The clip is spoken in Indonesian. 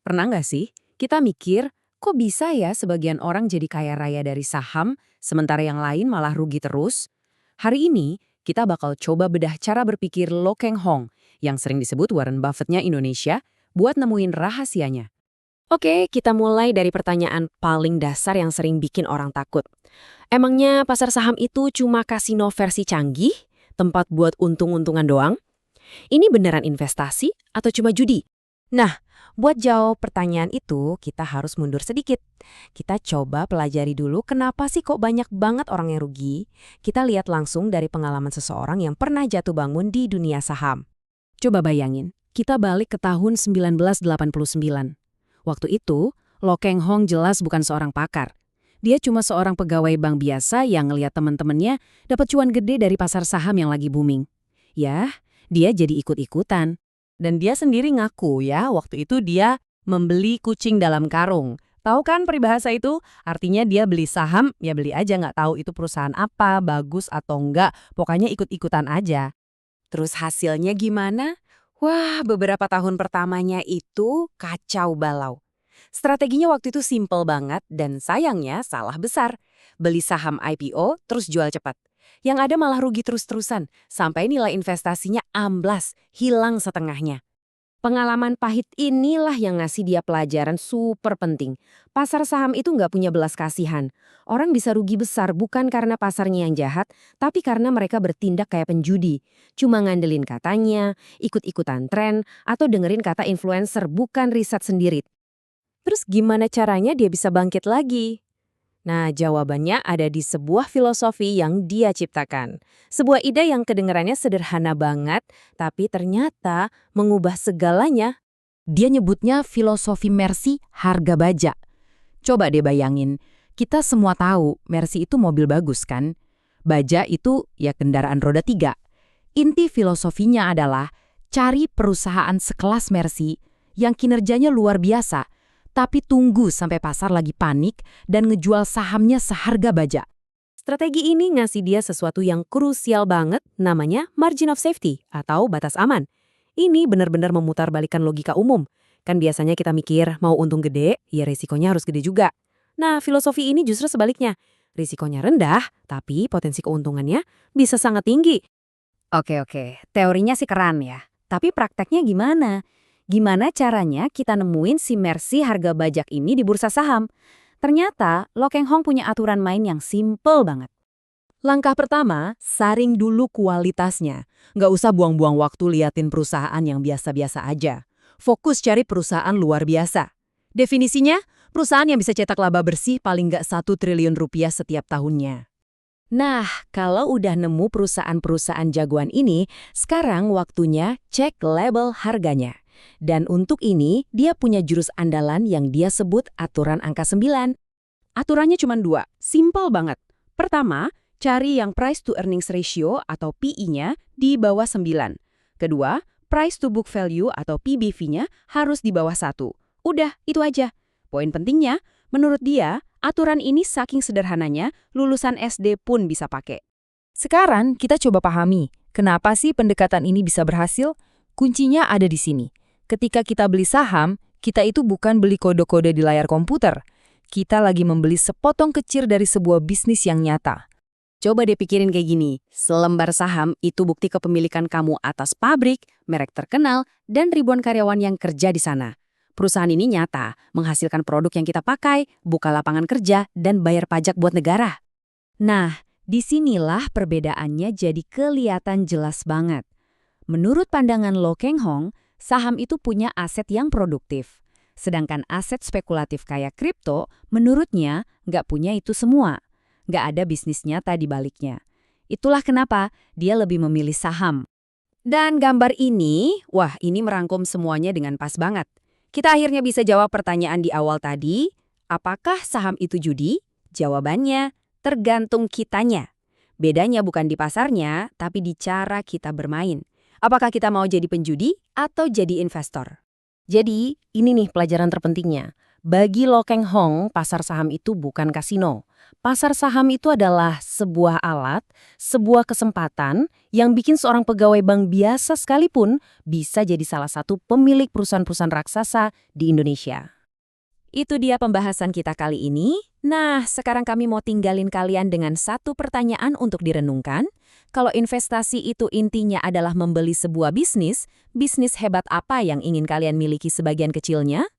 Pernah nggak sih kita mikir, kok bisa ya sebagian orang jadi kaya raya dari saham, sementara yang lain malah rugi terus? Hari ini, kita bakal coba bedah cara berpikir Lo Keng Hong, yang sering disebut Warren Buffett-nya Indonesia, buat nemuin rahasianya. Oke, kita mulai dari pertanyaan paling dasar yang sering bikin orang takut. Emangnya pasar saham itu cuma kasino versi canggih? Tempat buat untung-untungan doang? Ini beneran investasi atau cuma judi? Nah, buat jawab pertanyaan itu, kita harus mundur sedikit. Kita coba pelajari dulu kenapa sih kok banyak banget orang yang rugi. Kita lihat langsung dari pengalaman seseorang yang pernah jatuh bangun di dunia saham. Coba bayangin, kita balik ke tahun 1989. Waktu itu, Lo Keng Hong jelas bukan seorang pakar. Dia cuma seorang pegawai bank biasa yang ngeliat teman-temannya dapat cuan gede dari pasar saham yang lagi booming. Ya, dia jadi ikut-ikutan. Dan dia sendiri ngaku ya, waktu itu dia membeli kucing dalam karung. Tahu kan peribahasa itu? Artinya dia beli saham, ya beli aja nggak tahu itu perusahaan apa, bagus atau enggak. Pokoknya ikut-ikutan aja. Terus hasilnya gimana? Wah, beberapa tahun pertamanya itu kacau balau. Strateginya waktu itu simple banget dan sayangnya salah besar. Beli saham IPO terus jual cepat. Yang ada malah rugi terus-terusan, sampai nilai investasinya amblas, hilang setengahnya. Pengalaman pahit inilah yang ngasih dia pelajaran super penting. Pasar saham itu nggak punya belas kasihan. Orang bisa rugi besar bukan karena pasarnya yang jahat, tapi karena mereka bertindak kayak penjudi. Cuma ngandelin katanya, ikut-ikutan tren, atau dengerin kata influencer bukan riset sendiri. Terus gimana caranya dia bisa bangkit lagi? Nah, jawabannya ada di sebuah filosofi yang dia ciptakan. Sebuah ide yang kedengarannya sederhana banget, tapi ternyata mengubah segalanya. Dia nyebutnya filosofi Mercy harga baja. Coba deh bayangin, kita semua tahu Mercy itu mobil bagus kan? Baja itu ya kendaraan roda 3. Inti filosofinya adalah cari perusahaan sekelas Mercy yang kinerjanya luar biasa, tapi tunggu sampai pasar lagi panik dan ngejual sahamnya seharga baja. Strategi ini ngasih dia sesuatu yang krusial banget, namanya margin of safety atau batas aman. Ini benar-benar memutarbalikkan logika umum. Kan biasanya kita mikir mau untung gede, ya risikonya harus gede juga. Nah, filosofi ini justru sebaliknya. Risikonya rendah, tapi potensi keuntungannya bisa sangat tinggi. Oke, teorinya sih keren ya. Tapi prakteknya gimana? Gimana caranya kita nemuin si Mercy harga bajak ini di bursa saham? Ternyata Lo Keng Hong punya aturan main yang simple banget. Langkah pertama, saring dulu kualitasnya. Nggak usah buang-buang waktu liatin perusahaan yang biasa-biasa aja. Fokus cari perusahaan luar biasa. Definisinya, perusahaan yang bisa cetak laba bersih paling nggak 1 triliun rupiah setiap tahunnya. Nah, kalau udah nemu perusahaan-perusahaan jagoan ini, sekarang waktunya cek label harganya. Dan untuk ini, dia punya jurus andalan yang dia sebut aturan angka 9. Aturannya cuma 2, simple banget. Pertama, cari yang price to earnings ratio atau PE-nya di bawah 9. Kedua, price to book value atau PBV-nya harus di bawah 1. Udah, itu aja. Poin pentingnya, menurut dia, aturan ini saking sederhananya, lulusan SD pun bisa pakai. Sekarang kita coba pahami, kenapa sih pendekatan ini bisa berhasil? Kuncinya ada di sini. Ketika kita beli saham, kita itu bukan beli kode-kode di layar komputer. Kita lagi membeli sepotong kecil dari sebuah bisnis yang nyata. Coba deh pikirin kayak gini, selembar saham itu bukti kepemilikan kamu atas pabrik, merek terkenal, dan ribuan karyawan yang kerja di sana. Perusahaan ini nyata, menghasilkan produk yang kita pakai, buka lapangan kerja, dan bayar pajak buat negara. Nah, disinilah perbedaannya jadi kelihatan jelas banget. Menurut pandangan Lo Keng Hong, saham itu punya aset yang produktif. Sedangkan aset spekulatif kayak kripto, menurutnya nggak punya itu semua. Nggak ada bisnis nyata di baliknya. Itulah kenapa dia lebih memilih saham. Dan gambar ini, wah ini merangkum semuanya dengan pas banget. Kita akhirnya bisa jawab pertanyaan di awal tadi, apakah saham itu judi? Jawabannya, tergantung kitanya. Bedanya bukan di pasarnya, tapi di cara kita bermain. Apakah kita mau jadi penjudi atau jadi investor? Jadi, ini nih pelajaran terpentingnya. Bagi Lo Keng Hong, pasar saham itu bukan kasino. Pasar saham itu adalah sebuah alat, sebuah kesempatan yang bikin seorang pegawai bank biasa sekalipun bisa jadi salah satu pemilik perusahaan-perusahaan raksasa di Indonesia. Itu dia pembahasan kita kali ini. Nah, sekarang kami mau tinggalin kalian dengan satu pertanyaan untuk direnungkan. Kalau investasi itu intinya adalah membeli sebuah bisnis hebat apa yang ingin kalian miliki sebagian kecilnya?